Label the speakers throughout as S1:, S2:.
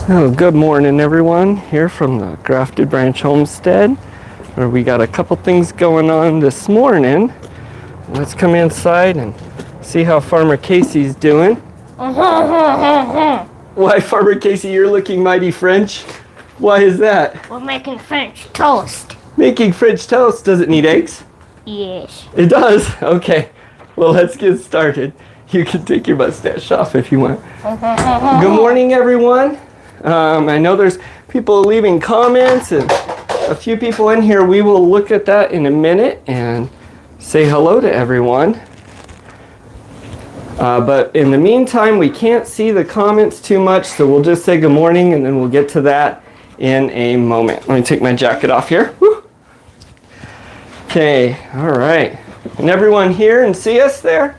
S1: Oh, good morning, everyone. Here from the Grafted Branch Homestead, where we got a couple things going on this morning. Let's come inside and see how Farmer Casey's doing. Why, Farmer Casey, you're looking mighty French. Why is that?
S2: We're making French toast.
S1: Making French toast. Does it need eggs?
S2: Yes.
S1: It does? Okay. Well, let's get started. You can take your mustache off if you want. Good morning, everyone. I know there's people leaving comments and a few people in here. We will look at that in a minute and say hello to everyone. But in the meantime, we can't see the comments too much, so we'll just say good morning and then we'll get to that in a moment. Let me take my jacket off here. Woo. Okay, all right. Can everyone hear and see us there?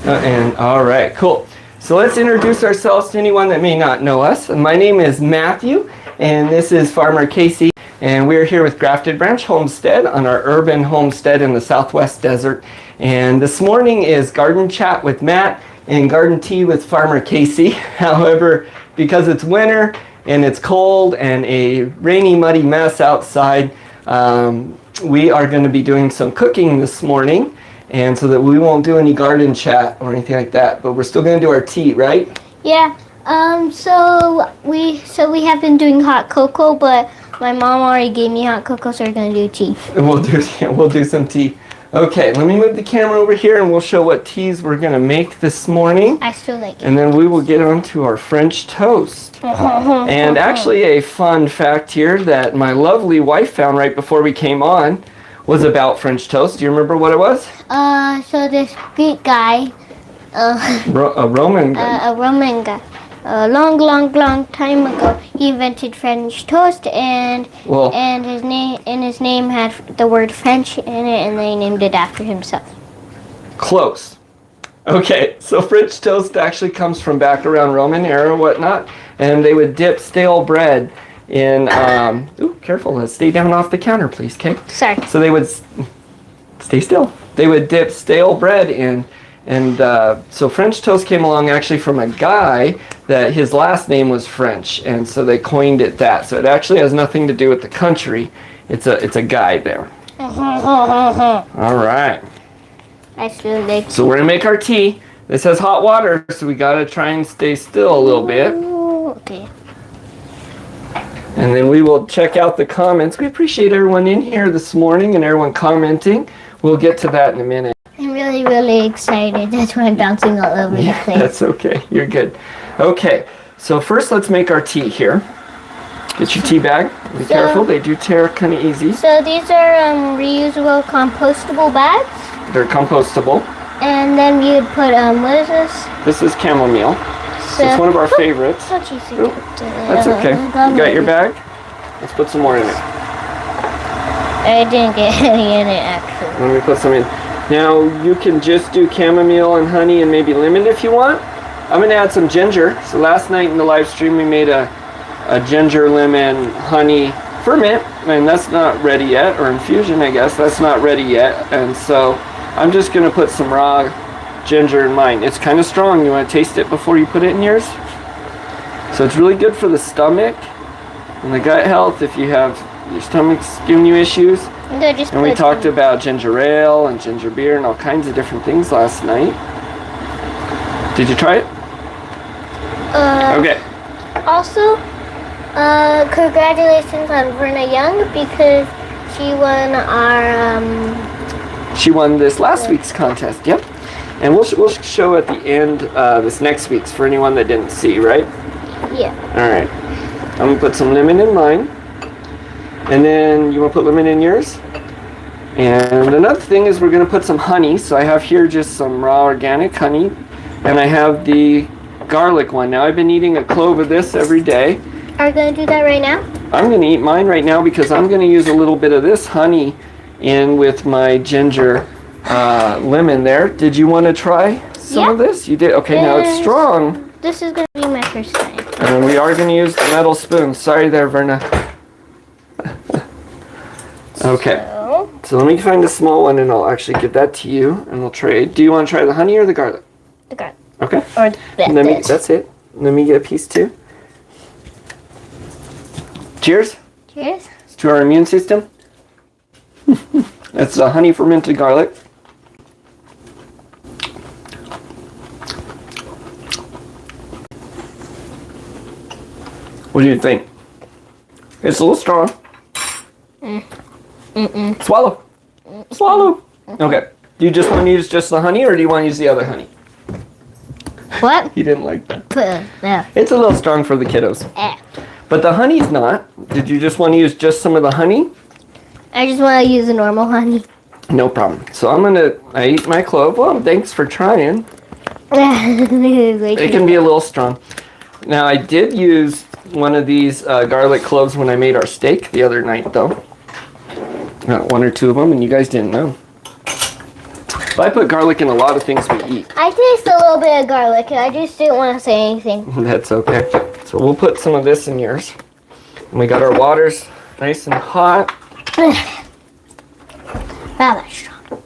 S1: And all right, cool. So let's introduce ourselves to anyone that may not know us. My name is Matthew, and this is Farmer Casey, and we're here with Grafted Branch Homestead on our urban homestead in the Southwest Desert. And this morning is Garden Chat with Matt and Garden Tea with Farmer Casey. However, because it's winter and it's cold and a rainy, muddy mess outside, we are going to be doing some cooking this morning. And so that we won't do any garden chat or anything like that, but we're still gonna do our tea, right?
S2: Yeah. So we have been doing hot cocoa, but my mom already gave me hot cocoa, so we're gonna do tea.
S1: And we'll do some tea. Okay, let me move the camera over here, and we'll show what teas we're gonna make this morning.
S2: I still like it.
S1: And then we will get on to our French toast. And actually, a fun fact here that my lovely wife found right before we came on was about French toast. Do you remember what it was?
S2: So this Greek guy,
S1: a Roman guy.
S2: a Roman guy, a long time ago, he invented French toast, and his name had the word French in it, and they named it after himself.
S1: Close. Okay, so French toast actually comes from back around Roman era or whatnot, and they would dip stale bread in, ooh, careful, let's stay down off the counter, please, okay?
S2: Sorry.
S1: So they would, stay still. They would dip stale bread in, and so French toast came along actually from a guy that his last name was French, and so they coined it that. So it actually has nothing to do with the country. It's a guy there. All right.
S2: I still like.
S1: So we're gonna make our tea. This has hot water, so we gotta try and stay still a little bit.
S2: Okay.
S1: And then we will check out the comments. We appreciate everyone in here this morning and everyone commenting. We'll get to that in a minute.
S2: I'm really excited. That's why I'm bouncing all over the place.
S1: That's okay. You're good. Okay, so first let's make our tea here. Get your tea bag. Be careful. They do tear kind of easy.
S2: So these are reusable compostable bags.
S1: They're compostable.
S2: And then you would put, what is this?
S1: This is chamomile. So it's one of our favorites. That's okay. You got your bag? Let's put some more in it.
S2: I didn't get any in it, actually.
S1: Let me put some in. Now, you can just do chamomile and honey and maybe lemon if you want. I'm going to add some ginger. So last night in the live stream, we made a ginger, lemon, honey ferment. And that's not ready yet. Or infusion, I guess. That's not ready yet. And so I'm just going to put some raw ginger in mine. It's kind of strong. You want to taste it before you put it in yours? So it's really good for the stomach and the gut health if you have your stomach's giving you issues. And we talked about ginger ale and ginger beer and all kinds of different things last night. Did you try it? Okay.
S2: Also, congratulations on Verna Young because she won our
S1: She won this last week's contest. Yep. And we'll show at the end this next week's for anyone that didn't see, right?
S2: Yeah.
S1: All right. I'm going to put some lemon in mine. And then you want to put lemon in yours? And another thing is we're going to put some honey. So I have here just some raw organic honey. And I have the garlic one. Now I've been eating a clove of this every day.
S2: Are we going to do that right now?
S1: I'm going to eat mine right now because I'm going to use a little bit of this honey in with my ginger lemon there. Did you want to try some of this? You did? Okay, now it's strong.
S2: This is going to be my first time.
S1: And we are going to use the metal spoon. Sorry there, Verna. Okay. So let me find a small one and I'll actually give that to you and we'll trade. Do you want to try the honey or the garlic?
S2: The garlic.
S1: Okay.
S2: Or
S1: That's it. Let me get a piece too. Cheers.
S2: Cheers.
S1: To our immune system. That's honey fermented garlic. What do you think? It's a little strong. Swallow. Swallow. Okay. Do you just want to use just the honey, or do you want to use the other honey?
S2: What?
S1: He didn't like that.
S2: No.
S1: It's a little strong for the kiddos. But the honey's not. Did you just want to use just some of the honey?
S2: I just want to use the normal honey.
S1: No problem. So I eat my clove. Well, thanks for trying. It can be a little strong. Now, I did use one of these garlic cloves when I made our steak the other night, though. One or two of them, and you guys didn't know. But I put garlic in a lot of things we eat.
S2: I taste a little bit of garlic, and I just didn't want to say anything.
S1: That's okay. So we'll put some of this in yours. And we got our waters nice and hot.
S2: That's strong.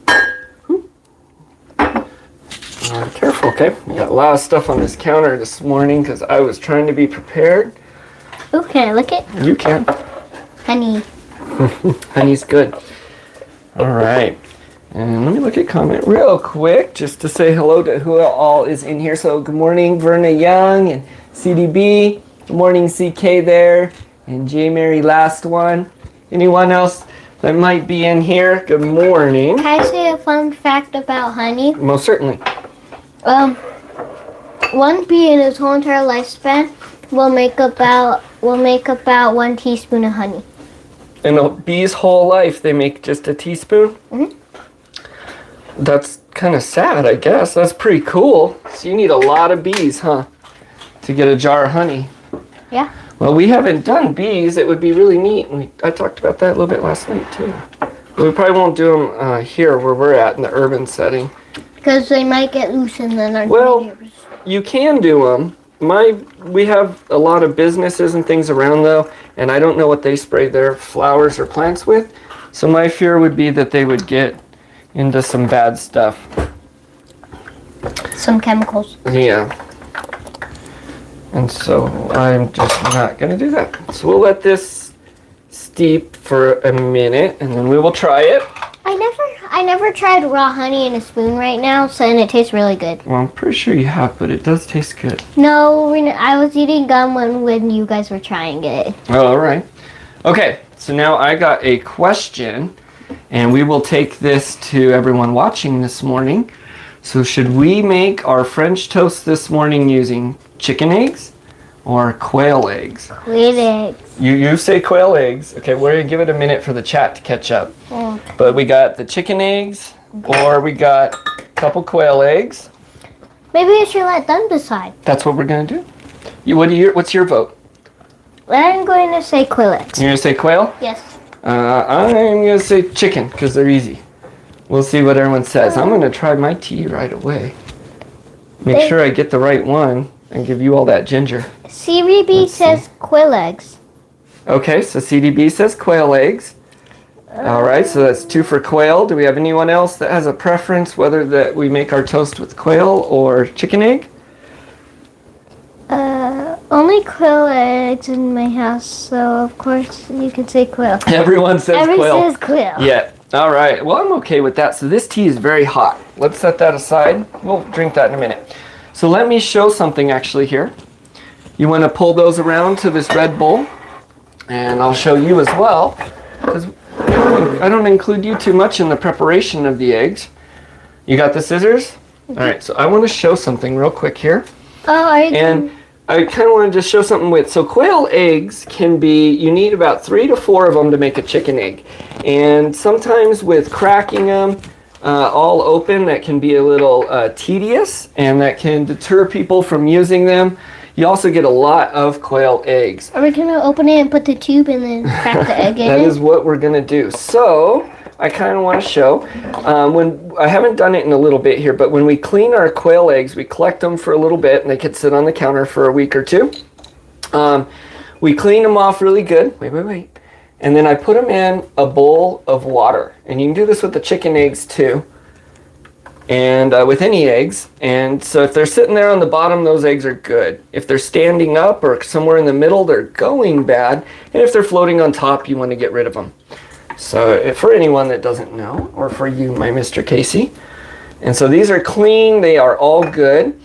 S1: Careful, okay? We got a lot of stuff on this counter this morning because I was trying to be prepared.
S2: Ooh, can I lick it?
S1: You can.
S2: Honey.
S1: Honey's good. All right. And let me look at comment real quick just to say hello to who all is in here. So good morning, Verna Young and CDB. Good morning, CK there. And J. Mary, last one. Anyone else that might be in here? Good morning.
S2: Can I say a fun fact about honey?
S1: Most certainly.
S2: One bee in its whole entire lifespan will make about 1 teaspoon of honey.
S1: In a bee's whole life, they make just a teaspoon?
S2: Mm-hmm.
S1: That's kind of sad, I guess. That's pretty cool. So you need a lot of bees, huh? To get a jar of honey.
S2: Yeah.
S1: Well, we haven't done bees. It would be really neat. I talked about that a little bit last night, too. But we probably won't do them here where we're at in the urban setting.
S2: Because they might get loose and then our neighbors.
S1: You can do them. We have a lot of businesses and things around, though, and I don't know what they spray their flowers or plants with. So my fear would be that they would get into some bad stuff.
S2: Some chemicals.
S1: Yeah. And so I'm just not going to do that. So we'll let this steep for a minute, and then we will try it.
S2: I never tried raw honey in a spoon right now, and it tastes really good.
S1: Well, I'm pretty sure you have, but it does taste good.
S2: No, I was eating gum when you guys were trying it.
S1: Oh, all right. Okay, so now I got a question, and we will take this to everyone watching this morning. So should we make our French toast this morning using chicken eggs or quail eggs?
S2: Quail eggs.
S1: You say quail eggs. Okay, we're going to give it a minute for the chat to catch up.
S2: Okay.
S1: But we got the chicken eggs, or we got a couple quail eggs.
S2: Maybe I should let them decide.
S1: That's what we're going to do. What's your vote?
S2: I'm going to say quail eggs.
S1: You're going to say quail?
S2: Yes.
S1: I'm going to say chicken, because they're easy. We'll see what everyone says. I'm going to try my tea right away. Make sure I get the right one and give you all that ginger.
S2: CBB says quail eggs.
S1: Okay, so CDB says quail eggs. All right, so that's 2 for quail. Do we have anyone else that has a preference whether that we make our toast with quail or chicken egg?
S2: Only quail eggs in my house, so of course you can say quail.
S1: Everyone says quail.
S2: Everyone says quail.
S1: Yeah. All right. Well, I'm okay with that. So this tea is very hot. Let's set that aside. We'll drink that in a minute. So let me show something actually here. You want to pull those around to this red bowl, and I'll show you as well, because I don't include you too much in the preparation of the eggs. You got the scissors? All right. So I want to show something real quick here. And I kind of want to just show something with, so quail eggs can be, you need about 3 to 4 of them to make a chicken egg. And sometimes with cracking them all open, that can be a little tedious, and that can deter people from using them. You also get a lot of quail eggs.
S2: Are we going to open it and put the tube and then crack the egg in
S1: That is what we're going to do. So I kind of want to show, when I haven't done it in a little bit here, but when we clean our quail eggs, we collect them for a little bit, and they could sit on the counter for a week or two. We clean them off really good. Wait. And then I put them in a bowl of water. And you can do this with the chicken eggs too. and with any eggs. And so if they're sitting there on the bottom, those eggs are good. If they're standing up or somewhere in the middle, they're going bad. And if they're floating on top, you want to get rid of them. So for anyone that doesn't know, or for you, my Mr. Casey. And so these are clean. They are all good.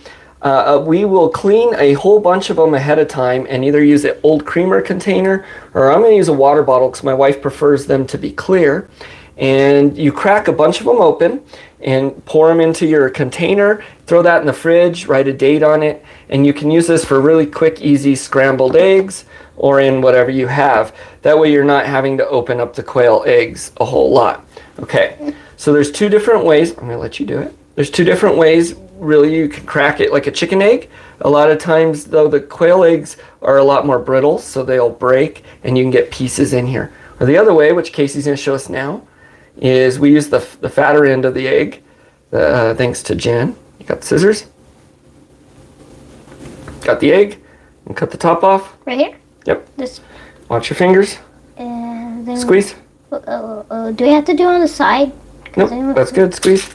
S1: We will clean a whole bunch of them ahead of time and either use an old creamer container, or I'm going to use a water bottle because my wife prefers them to be clear. And you crack a bunch of them open and pour them into your container, throw that in the fridge, write a date on it, and you can use this for really quick, easy scrambled eggs or in whatever you have. That way you're not having to open up the quail eggs a whole lot. Okay, so there's two different ways. I'm going to let you do it. There's two different ways really you can crack it like a chicken egg. A lot of times though, the quail eggs are a lot more brittle, so they'll break and you can get pieces in here. Or the other way, which Casey's going to show us now, is we use the fatter end of the egg, thanks to Jen. You got the scissors? Got the egg? And cut the top off?
S2: Right here?
S1: Yep.
S2: This.
S1: Watch your fingers.
S2: And then
S1: Squeeze.
S2: do we have to do on the side?
S1: Nope, that's good. Squeeze.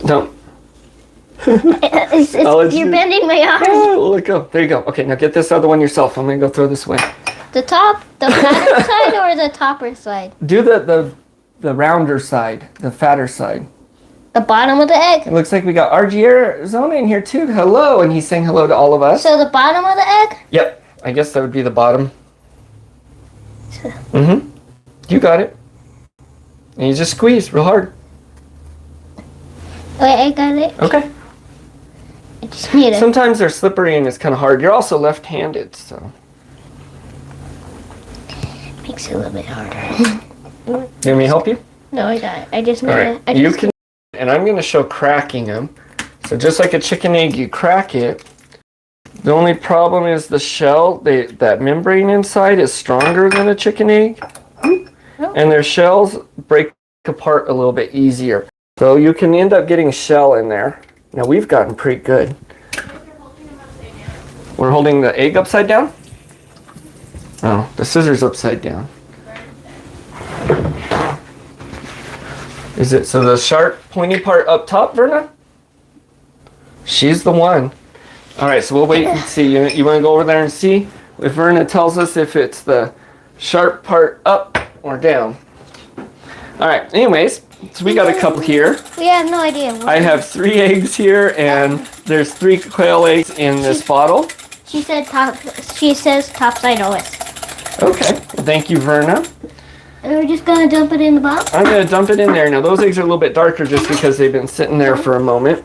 S1: No.
S2: You're bending my arm.
S1: Oh, let go. There you go. Okay, now get this other one yourself. I'm going to go throw this away.
S2: The fatter side or the topper side?
S1: Do the rounder side, the fatter side.
S2: The bottom of the egg?
S1: It looks like we got RG Arizona in here too. Hello, and he's saying hello to all of us.
S2: So the bottom of the egg?
S1: Yep, I guess that would be the bottom. Mm-hmm. You got it. And you just squeeze real hard.
S2: Wait, I got it.
S1: Okay.
S2: I just need it.
S1: Sometimes they're slippery and it's kind of hard. You're also left-handed, so.
S2: Makes it a little bit harder.
S1: You want me to help you?
S2: No, I got it. I just need
S1: All right.
S2: it.
S1: You can, and I'm going to show cracking them. So just like a chicken egg, you crack it. The only problem is the shell, that membrane inside is stronger than a chicken egg.
S2: Oh.
S1: And their shells break apart a little bit easier. So you can end up getting shell in there. Now we've gotten pretty good. We're holding the egg upside down? Oh, the scissors upside down. Is it so the sharp pointy part up top, Verna? She's the one. All right, so we'll wait and see. You want to go over there and see if Verna tells us if it's the sharp part up or down. All right, anyways, so we got a couple here.
S2: We have no idea.
S1: I have 3 eggs here, and there's 3 quail eggs in this bottle.
S2: She says topside always.
S1: Okay, thank you, Verna.
S2: And we're just gonna dump it in the box?
S1: I'm gonna dump it in there. Now those eggs are a little bit darker just because they've been sitting there for a moment.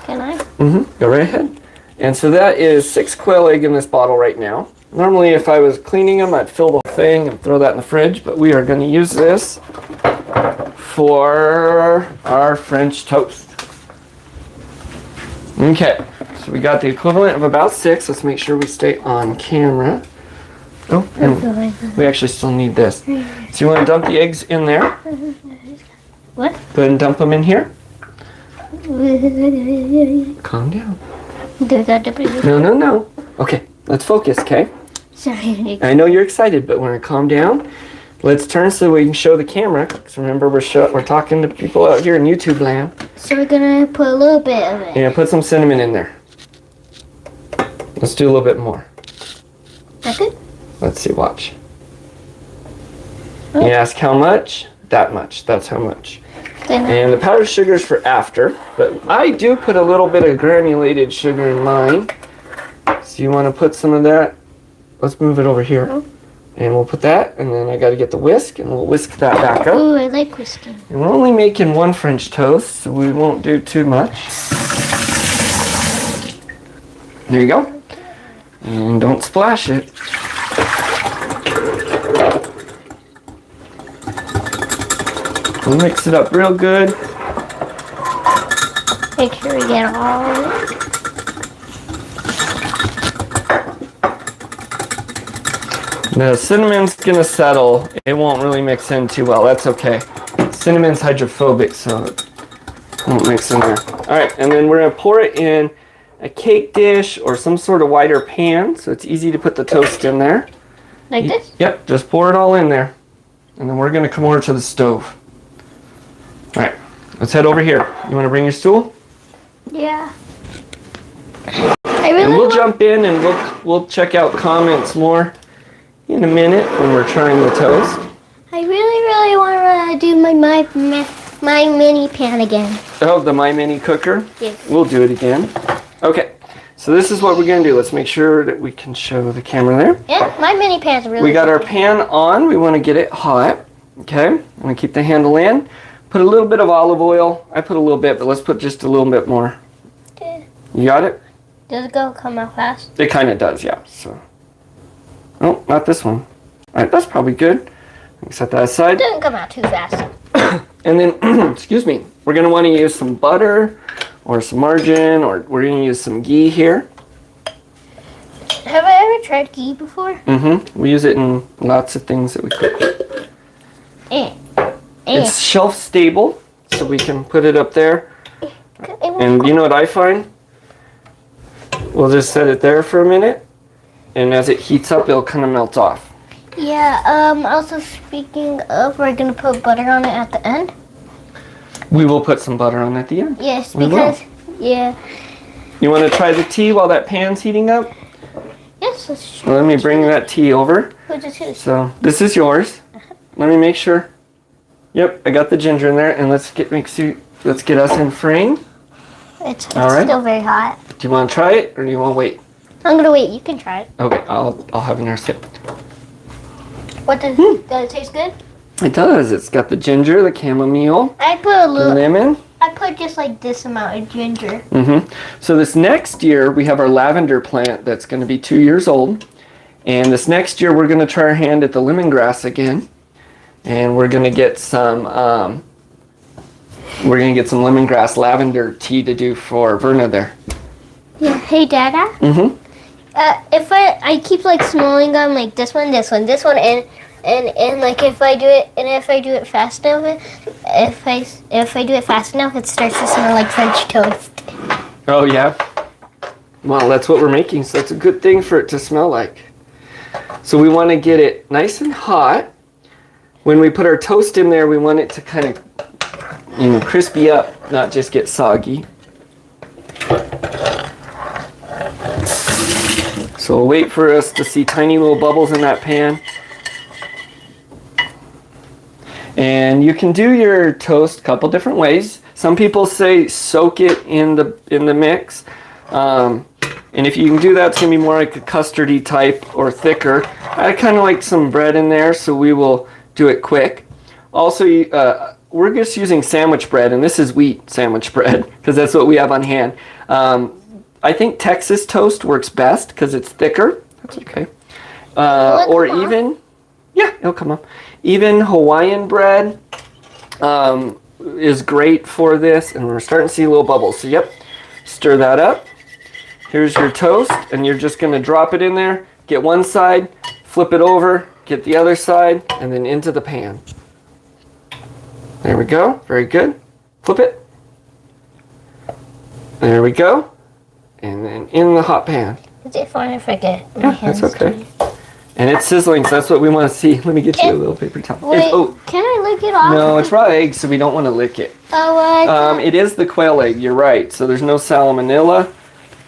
S2: Can I?
S1: Mm-hmm, go right ahead. And so that is 6 quail egg in this bottle right now. Normally if I was cleaning them, I'd fill the whole thing and throw that in the fridge, but we are gonna use this for our French toast. Okay, so we got the equivalent of about 6. Let's make sure we stay on camera. Oh, and we actually still need this. So you want to dump the eggs in there?
S2: What?
S1: Go ahead and dump them in here. Calm down. No. Okay, let's focus, okay?
S2: Sorry.
S1: I know you're excited, but we're going to calm down. Let's turn so we can show the camera. Because remember, we're talking to people out here in YouTube land.
S2: So we're going to put a little bit of it.
S1: Yeah, put some cinnamon in there. Let's do a little bit more.
S2: That's good?
S1: Let's see, watch. You ask how much? That much. That's how much. And the powdered sugar is for after, but I do put a little bit of granulated sugar in mine. So you want to put some of that. Let's move it over here. And we'll put that, and then I got to get the whisk, and we'll whisk that back up.
S2: Ooh, I like whisking.
S1: And we're only making 1 French toast, so we won't do too much. There you go. And don't splash it. We'll mix it up real good.
S2: Make sure we get all of it.
S1: The cinnamon's gonna settle. It won't really mix in too well. That's okay. Cinnamon's hydrophobic, so it won't mix in there. All right, and then we're gonna pour it in a cake dish or some sort of wider pan, so it's easy to put the toast in there.
S2: Like this?
S1: Yep, just pour it all in there. And then we're gonna come over to the stove. All right, Let's head over here. You want to bring your stool?
S2: Yeah.
S1: And we'll jump in and we'll check out comments more in a minute when we're trying the toast.
S2: I really want to do my mini pan again.
S1: Oh, the My Mini cooker?
S2: Yes.
S1: We'll do it again. Okay. So this is what we're going to do. Let's make sure that we can show the camera there.
S2: Yeah, my mini pan's really
S1: We got our pan on. We want to get it hot. Okay. I'm going to keep the handle in. Put a little bit of olive oil. I put a little bit, but let's put just a little bit more.
S2: Okay.
S1: You got it?
S2: Does it come out fast?
S1: It kind of does, yeah. So, oh, not this one. All right, that's probably good. Set that aside.
S2: It doesn't come out too fast.
S1: And then, excuse me, we're going to want to use some butter or some margarine, or we're going to use some ghee here.
S2: Have I ever tried ghee before?
S1: Mm-hmm. We use it in lots of things that we cook. It's shelf stable, so we can put it up there. And you know what I find? We'll just set it there for a minute, and as it heats up, it'll kind of melt off.
S2: Yeah, also speaking of, we're going to put butter on it at the end.
S1: We will put some butter on at the end.
S2: Yes,
S1: We
S2: because, yeah.
S1: You want to try the tea while that pan's heating up?
S2: Yes, let's try.
S1: Well, let me bring that tea over.
S2: Who's this? Who's?
S1: So this is yours. Let me make sure. Yep, I got the ginger in there, and let's get us in frame.
S2: It's
S1: All right.
S2: still very hot.
S1: Do you want to try it, or do you want to wait?
S2: I'm gonna wait. You can try it.
S1: Okay, I'll have another sip.
S2: What does it taste good?
S1: It does. It's got the ginger, the chamomile,
S2: I put a
S1: the
S2: little.
S1: lemon.
S2: I put just like this amount of ginger.
S1: Mm-hmm. So this next year, we have our lavender plant that's going to be 2 years old. And this next year, we're going to try our hand at the lemongrass again. And we're going to get some lemongrass lavender tea to do for Verna there.
S2: Yeah. Hey, Dada.
S1: Mm-hmm.
S2: If I keep like smelling them like this one, and like if I do it fast enough, if I do it fast enough, it starts to smell like French toast.
S1: Oh, yeah? Well, that's what we're making, so that's a good thing for it to smell like. So we want to get it nice and hot. When we put our toast in there, we want it to kind of, crispy up, not just get soggy. So we'll wait for us to see tiny little bubbles in that pan. And you can do your toast a couple different ways. Some people say soak it in the mix. And if you can do that, it's going to be more like a custardy type or thicker. I kind of like some bread in there, so we will do it quick. Also, we're just using sandwich bread, and this is wheat sandwich bread because that's what we have on hand. I think Texas toast works best because it's thicker. That's okay. Or even, yeah, it'll come up. Even Hawaiian bread is great for this, and we're starting to see little bubbles. So, yep, stir that up. Here's your toast, and you're just going to drop it in there, get one side, flip it over, get the other side, and then into the pan. There we go. Very good. Flip it. There we go. And then in the hot pan.
S2: Is it fine if I get my hands?
S1: That's okay. And it's sizzling, so that's what we want to see. Let me get you a little paper towel.
S2: Wait, can I lick it off?
S1: No, it's raw egg, so we don't want to lick it.
S2: Oh,
S1: it is the quail egg. You're right. So there's no salmonella.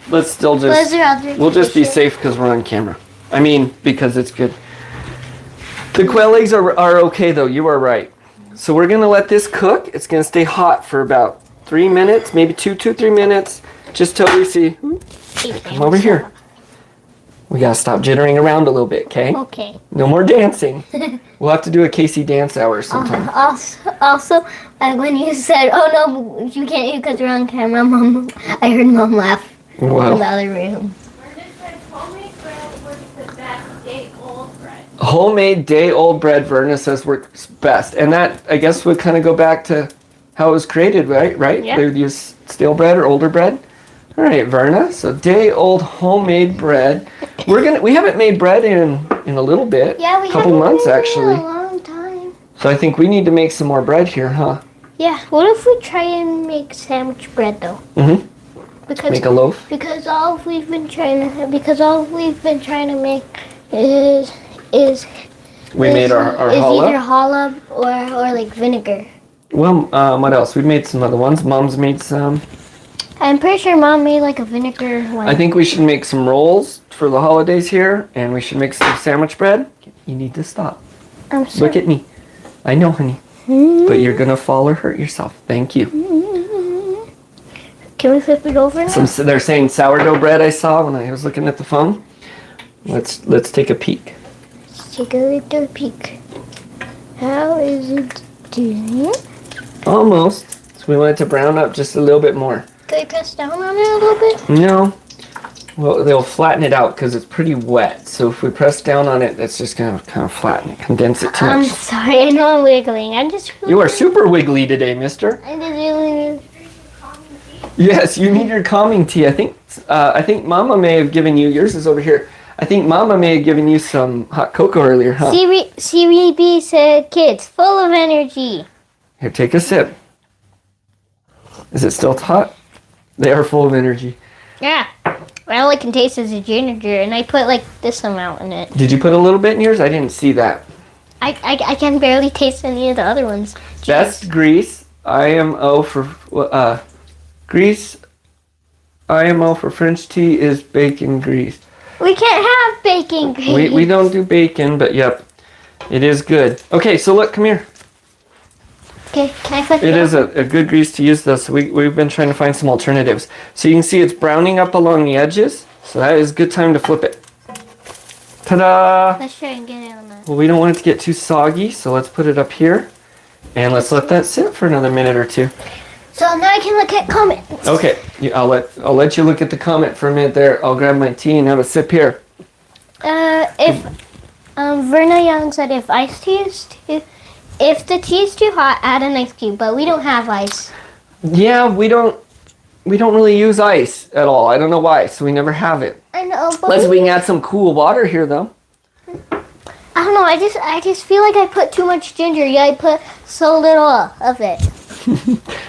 S1: Let's still just. We'll just be safe because we're on camera. I mean, because it's good. The quail eggs are okay though. You are right. So we're gonna let this cook. It's gonna stay hot for about 3 minutes, maybe 2-3 minutes, just till we see. Come over here. We gotta stop jittering around a little bit, okay?
S2: Okay.
S1: No more dancing. We'll have to do a Casey dance hour sometime.
S2: Also, when you said, "Oh no, you can't eat because you're on camera," Mom, I heard Mom laugh in the other room.
S1: Homemade day-old bread, Verna says, works best. And that, I guess, would kind of go back to how it was created, right?
S2: Yeah.
S1: They would use stale bread or older bread. All right, Verna. So day-old homemade bread. We haven't made bread in a little bit.
S2: Yeah, we
S1: couple
S2: haven't
S1: months
S2: made it
S1: actually.
S2: in a long time.
S1: So I think we need to make some more bread here, huh?
S2: Yeah. What if we try and make sandwich bread though?
S1: Mm-hmm.
S2: Because
S1: Make a loaf.
S2: Because all we've been trying to make is
S1: We made our
S2: is
S1: challah.
S2: either challah or like vinegar.
S1: Well, what else? We made some other ones. Mom's made some.
S2: I'm pretty sure Mom made like a vinegar one.
S1: I think we should make some rolls for the holidays here, and we should make some sandwich bread. You need to stop.
S2: I'm sorry.
S1: Look at me. I know, honey. But you're gonna fall or hurt yourself. Thank you.
S2: Can we flip it over now?
S1: They're saying sourdough bread. I saw when I was looking at the phone. Let's take a peek.
S2: Let's take a little peek. How is it doing?
S1: Almost. So we want it to brown up just a little bit more.
S2: Can we press down on it a little bit?
S1: No. Well, they'll flatten it out because it's pretty wet. So if we press down on it, that's just gonna kind of flatten it, condense it too
S2: I'm
S1: much.
S2: sorry, I know I'm wiggling. I'm just.
S1: You are super wiggly today, mister.
S2: I'm just really.
S1: Yes, you need your calming tea. I think Mama may have given you. Yours is over here. I think Mama may have given you some hot cocoa earlier, huh?
S2: Siri B said, "Kids, full of energy."
S1: Here, take a sip. Is it still hot? They are full of energy.
S2: Yeah. All I can taste is a ginger, and I put like this amount in it.
S1: Did you put a little bit in yours? I didn't see that.
S2: I can barely taste any of the other ones.
S1: Best grease, IMO for grease. IMO for French tea is bacon grease.
S2: We can't have bacon grease.
S1: We don't do bacon, but yep, it is good. Okay, so look, come here.
S2: Okay, can I flip
S1: It
S2: it
S1: is a good grease to use this. We've been trying to find some alternatives. So you can see it's browning up along the edges. So that is a good time to flip it. Ta-da!
S2: Let's try and get it on that.
S1: Well, we don't want it to get too soggy, so let's put it up here. And let's let that sit for another minute or two.
S2: So now I can look at comments.
S1: Okay, I'll let you look at the comment for a minute there. I'll grab my tea and have a sip here.
S2: If Verna Young said if the tea is too hot, add an ice cube. But we don't have ice.
S1: Yeah, we don't really use ice at all. I don't know why, so we never have it.
S2: I know, but
S1: Unless we can add some cool water here, though.
S2: I don't know. I just feel like I put too much ginger. Yeah, I put so little of it.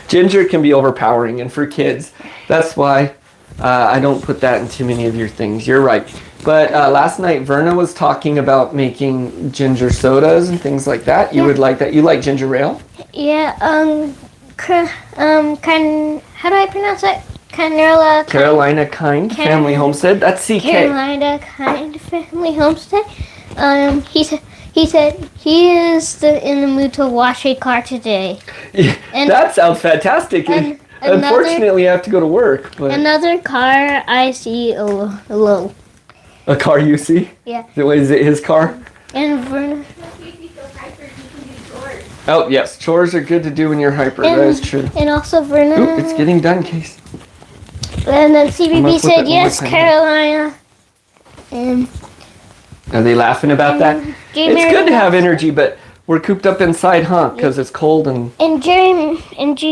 S1: Ginger can be overpowering, and for kids, that's why I don't put that in too many of your things. You're right. But last night, Verna was talking about making ginger sodas and things like that. You would like that. You like ginger ale?
S2: Yeah. How do I pronounce it?
S1: Carolina Kind Family Homestead. That's CK.
S2: Carolina Kind Family Homestead. He said he is in the mood to wash a car today. And
S1: that sounds fantastic. Unfortunately, I have to go to work. But
S2: another car I see alone.
S1: A car you see?
S2: Yeah.
S1: Is it his car?
S2: And Verna.
S1: Oh, yes. Chores are good to do when you're hyper. That is true.
S2: And also Verna.
S1: Oop, it's getting done, Case.
S2: And then CBB said, yes, Carolina. And
S1: are they laughing about that? It's good to have energy, but we're cooped up inside, huh? Because it's cold and...
S2: And G.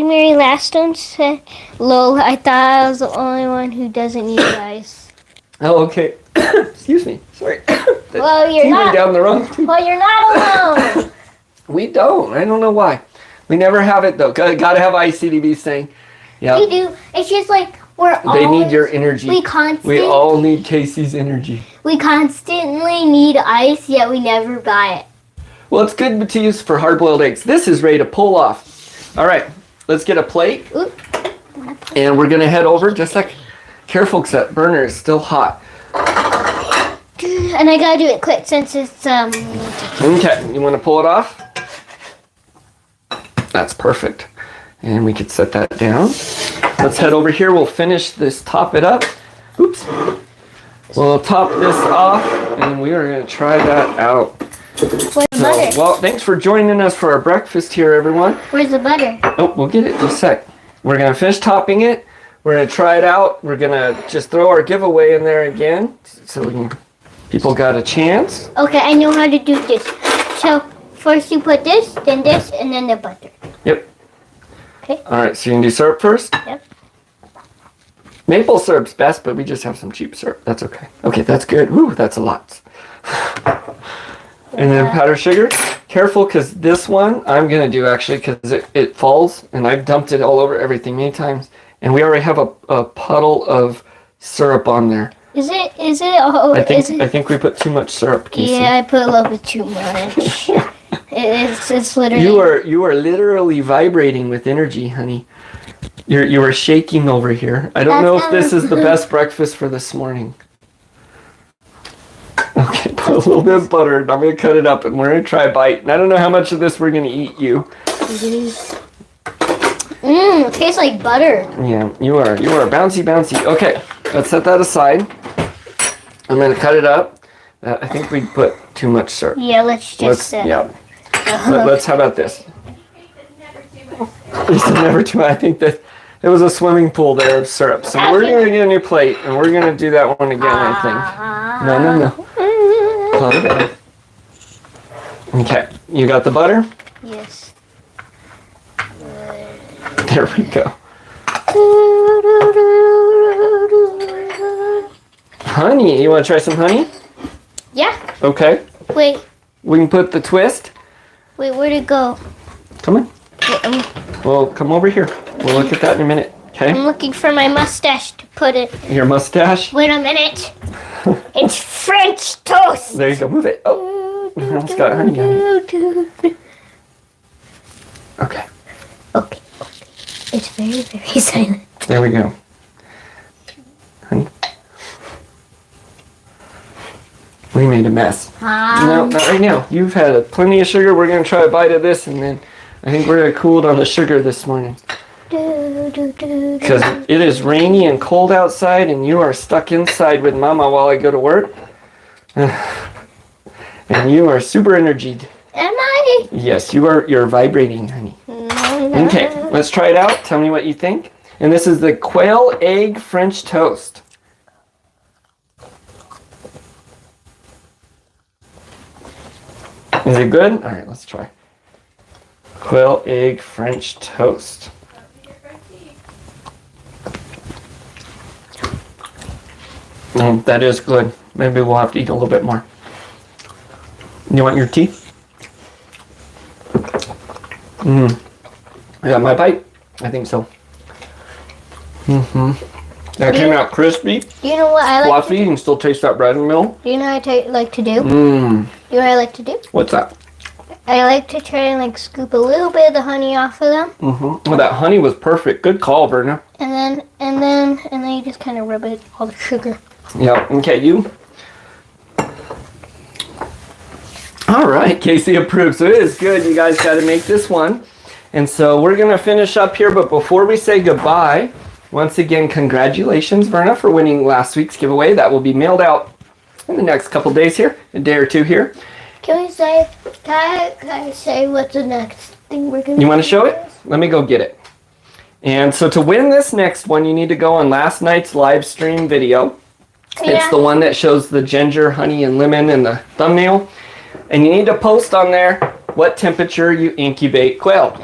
S2: Mary Lastone said, lol, I thought I was the only one who doesn't use ice.
S1: Oh, okay. Excuse me. Sorry.
S2: Well, you're not.
S1: Down the wrong tube.
S2: Well, you're not alone.
S1: We don't. I don't know why. We never have it, though. Gotta have ice, CDB saying. Yeah.
S2: We do. It's just like
S1: they need your energy. We all need Casey's energy.
S2: We constantly need ice, yet we never buy it.
S1: Well, it's good to use for hard-boiled eggs. This is ready to pull off. All right, let's get a plate.
S2: Oop.
S1: And we're going to head over just like... Careful, because that burner is still hot.
S2: And I got to do it quick since it's...
S1: Okay, you want to pull it off? That's perfect. And we could set that down. Let's head over here. We'll finish this, top it up. Oops. We'll top this off, and we are going to try that out.
S2: Where's the butter?
S1: Well, thanks for joining us for our breakfast here, everyone.
S2: Where's the butter?
S1: Oh, we'll get it in just a sec. We're going to finish topping it. We're going to try it out. We're going to just throw our giveaway in there again, so people got a chance.
S2: Okay, I know how to do this. So, first you put this, and then the butter.
S1: Yep.
S2: Okay.
S1: All right, so you can do syrup first?
S2: Yep.
S1: Maple syrup's best, but we just have some cheap syrup. That's okay. Okay, that's good. Woo, that's a lot. And then powdered sugar. Careful, because this one I'm going to do actually, because it falls, and I've dumped it all over everything many times. And we already have a puddle of syrup on there.
S2: Is it? I
S1: think we put too much syrup, Casey.
S2: Yeah, I put a little bit too much. It's literally.
S1: You are literally vibrating with energy, honey. You are shaking over here. I don't know if this is the best breakfast for this morning. Okay, put a little bit of butter. I'm gonna cut it up, and we're gonna try a bite. And I don't know how much of this we're gonna eat.
S2: It tastes like butter.
S1: Yeah, you are bouncy. Okay, let's set that aside. I'm gonna cut it up. I think we put too much syrup.
S2: Yeah, let's.
S1: Yeah. Let's. How about this? You said never too much. I think that it was a swimming pool there of syrup. So we're gonna get a new plate, and we're gonna do that one again. I think. No. Calm it down. Okay, you got the butter?
S2: Yes.
S1: There we go. Honey, you want to try some honey?
S2: Yeah.
S1: Okay.
S2: Wait,
S1: We can put the twist.
S2: where'd it go?
S1: Come on.
S2: Wait,
S1: Well, come over here. We'll look at that in a minute. Okay.
S2: I'm looking for my mustache to put it.
S1: Your mustache.
S2: Wait a minute. It's French toast.
S1: There you go. Move it. Oh, it's got honey on it. Okay.
S2: Okay. It's very, very silent.
S1: There we go. Honey. We made a mess. No, not right now. You've had plenty of sugar. We're going to try a bite of this, and then I think we're going to cool it on the sugar this morning. Because it is rainy and cold outside, and you are stuck inside with Mama while I go to work. And you are super energied.
S2: Am I?
S1: Yes, you're vibrating, honey. Okay, let's try it out. Tell me what you think. And this is the quail egg French toast. Is it good? All right, let's try. Quail egg French toast. That is good. Maybe we'll have to eat a little bit more. You want your tea? Yeah, my bite? I think so. That came out crispy,
S2: You know what I like?
S1: fluffy. You can still taste that bread and milk.
S2: Do you know what I like to do? You
S1: Mmm.
S2: know what I like to do?
S1: What's that?
S2: I like to try and like scoop a little bit of the honey off of them,
S1: Well, that honey was perfect. Good call, Verna.
S2: and then you just kind of rub it all the sugar.
S1: Yeah. Okay, you. All right, Casey approves. So it is good. You guys got to make this one. And so we're going to finish up here. But before we say goodbye, once again, congratulations, Verna, for winning last week's giveaway. That will be mailed out in the next couple days here, a day or two here.
S2: Can I say what's the next thing we're gonna?
S1: You want to show it? Let me go get it. And so to win this next one, you need to go on last night's live stream video.
S2: Yeah.
S1: It's the one that shows the ginger, honey, and lemon in the thumbnail. And you need to post on there what temperature you incubate quail.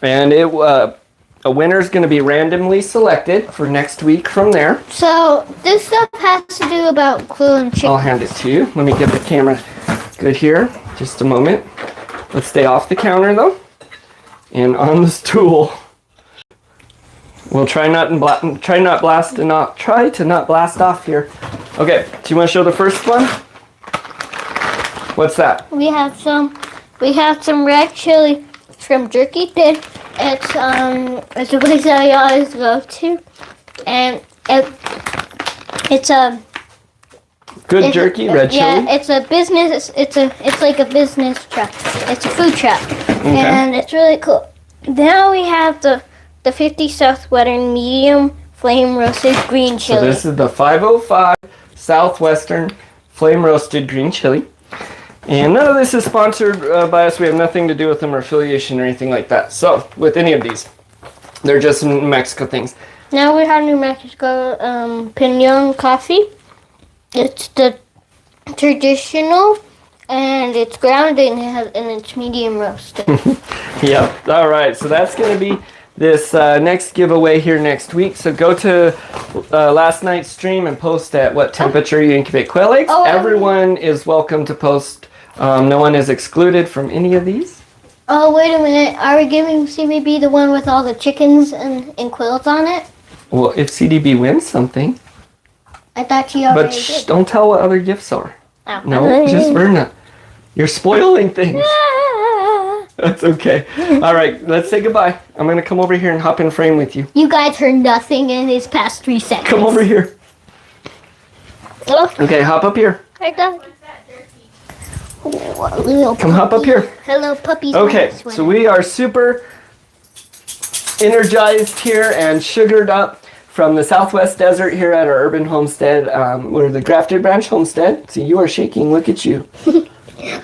S1: And a winner is going to be randomly selected for next week from there.
S2: So this stuff has to do about quail and chicken.
S1: I'll hand it to you. Let me get the camera good here. Just a moment. Let's stay off the counter though. And on the stool. We'll try to not blast off here. Okay, do you want to show the first one? What's that?
S2: We have some red chili from Jerky Pit. It's a place that I always go to, and it's a
S1: Good jerky, red chili.
S2: Yeah, it's a business. It's like a business truck. It's a food truck, and it's really cool. Now we have the 50 Southwestern medium flame roasted green chili.
S1: So this is the 505 Southwestern flame roasted green chili. And none of this is sponsored by us. We have nothing to do with them or affiliation or anything like that. So, with any of these, they're just New Mexico things.
S2: Now we have New Mexico Pinon coffee. It's the traditional, and it's ground and it's medium roasted.
S1: Yep. All right. So that's going to be this next giveaway here next week. So go to last night's stream and post at what temperature you incubate quail eggs.
S2: Oh,
S1: Everyone is welcome to post. No one is excluded from any of these.
S2: Oh, wait a minute. Are we giving CBB the one with all the chickens and quails on it?
S1: Well, if CDB wins something.
S2: I thought you already
S1: But
S2: did.
S1: don't tell what other gifts are.
S2: Oh.
S1: No, just Verna. You're spoiling things. That's okay. All right, let's say goodbye. I'm gonna come over here and hop in frame with you.
S2: You guys heard nothing in these past 3 seconds.
S1: Come over here.
S2: Oh,
S1: Okay, hop up here.
S2: I got. Oh, little
S1: Come hop up here.
S2: Hello, puppies.
S1: Okay, so we are super energized here and sugared up from the Southwest Desert here at our urban homestead. We're the Grafted Branch Homestead. See, you are shaking. Look at you.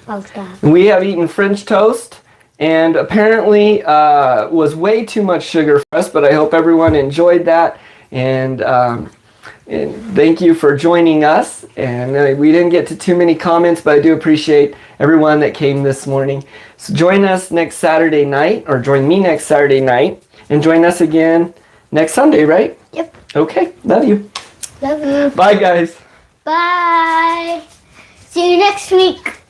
S2: Oh, stop.
S1: We have eaten French toast, and apparently was way too much sugar for us, but I hope everyone enjoyed that. And thank you for joining us. And we didn't get to too many comments, but I do appreciate everyone that came this morning. So join us next Saturday night, or join me next Saturday night, and join us again next Sunday, right?
S2: Yep.
S1: Okay, love you.
S2: Love you.
S1: Bye, guys.
S2: Bye. See you next week.